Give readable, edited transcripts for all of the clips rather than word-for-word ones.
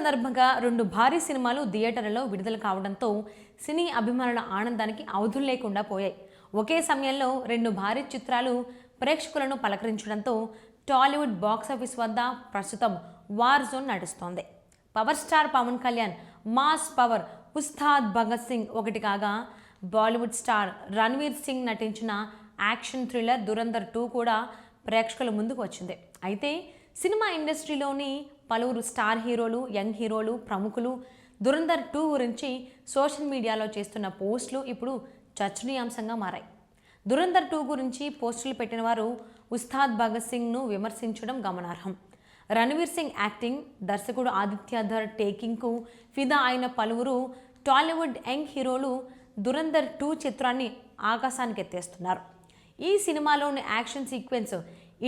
సందర్భంగా 2 భారీ సినిమాలు థియేటర్లలో విడుదల కావడంతో సినీ అభిమానుల ఆనందానికి అవధులు లేకుండా పోయాయి. ఒకే సమయంలో 2 భారీ చిత్రాలు ప్రేక్షకులను పలకరించడంతో టాలీవుడ్ బాక్సాఫీస్ వద్ద ప్రస్తుతం వార్ జోన్ నడుస్తోంది. Power star Pawan Kalyan mass power Ustaad Bhagat Singh ఒకటి కాగా, బాలీవుడ్ స్టార్ రణ్వీర్ సింగ్ నటించిన యాక్షన్ థ్రిల్లర్ దురంధర్ 2 కూడా ప్రేక్షకుల ముందుకు వచ్చింది. అయితే సినిమా ఇండస్ట్రీలోని పలువురు స్టార్ హీరోలు, యంగ్ హీరోలు, ప్రముఖులు దురంధర్ 2 గురించి సోషల్ మీడియాలో చేస్తున్న పోస్టులు ఇప్పుడు చర్చనీయాంశంగా మారాయి. దురంధర్ 2 గురించి పోస్టులు పెట్టిన వారు ఉస్తాద్ భగత్ సింగ్ను విమర్శించడం గమనార్హం. రణ్వీర్ సింగ్ యాక్టింగ్, దర్శకుడు ఆదిత్య ధర్ టేకింగ్కు ఫిదా అయిన పలువురు టాలీవుడ్ యంగ్ హీరోలు దురంధర్ 2 చిత్రాన్ని ఆకాశానికి ఎత్తేస్తున్నారు. ఈ సినిమాలోని యాక్షన్ సీక్వెన్స్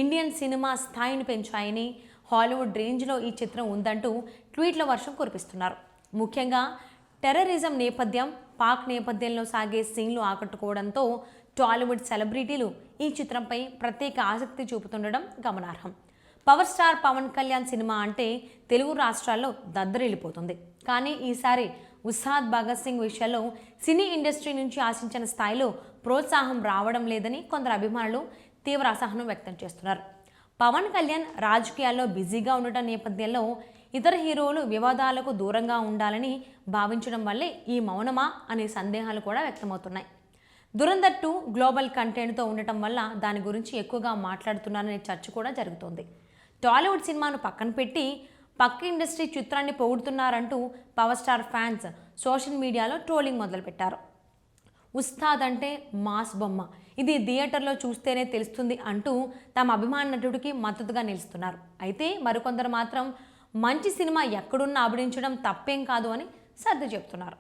ఇండియన్ సినిమా స్థాయిని పెంచాయని, హాలీవుడ్ రేంజ్లో ఈ చిత్రం ఉందంటూ ట్వీట్ల వర్షం కురిపిస్తున్నారు. ముఖ్యంగా టెర్రరిజం నేపథ్యం, పాక్ నేపథ్యంలో సాగే సీన్లు ఆకట్టుకోవడంతో టాలీవుడ్ సెలబ్రిటీలు ఈ చిత్రంపై ప్రత్యేక ఆసక్తి చూపుతుండడం గమనార్హం. Power star Pawan Kalyan cinema అంటే తెలుగు రాష్ట్రాల్లో దద్దరిల్లిపోతుంది. కానీ ఈసారి ఉస్తాద్ భగత్ సింగ్ విషయంలో సినీ ఇండస్ట్రీ నుంచి ఆశించిన స్థాయిలో ప్రోత్సాహం రావడం లేదని కొందరు అభిమానులు తీవ్ర అసహనం వ్యక్తం చేస్తున్నారు. పవన్ కళ్యాణ్ రాజకీయాల్లో బిజీగా ఉండటం నేపథ్యంలో ఇతర హీరోలు వివాదాలకు దూరంగా ఉండాలని భావించడం వల్లే ఈ మౌనమా అనే సందేహాలు కూడా వ్యక్తమవుతున్నాయి. దురంధర్ 2 గ్లోబల్ కంటెంట్తో ఉండటం వల్ల దాని గురించి ఎక్కువగా మాట్లాడుతున్నారనే చర్చ కూడా జరుగుతోంది. టాలీవుడ్ సినిమాను పక్కన పెట్టి పక్క ఇండస్ట్రీ చిత్రాన్ని పొగుడుతున్నారంటూ పవర్ స్టార్ ఫ్యాన్స్ సోషల్ మీడియాలో ట్రోలింగ్ మొదలుపెట్టారు. ఉస్తాద్ అంటే మాస్ బొమ్మ, ఇది థియేటర్లో చూస్తేనే తెలుస్తుంది అంటూ తమ అభిమాన నటుడికి మద్దతుగా నిలుస్తున్నారు. అయితే మరికొందరు మాత్రం మంచి సినిమా ఎక్కడున్నా అభినయించడం తప్పేం కాదు అని సర్ది చెప్తున్నారు.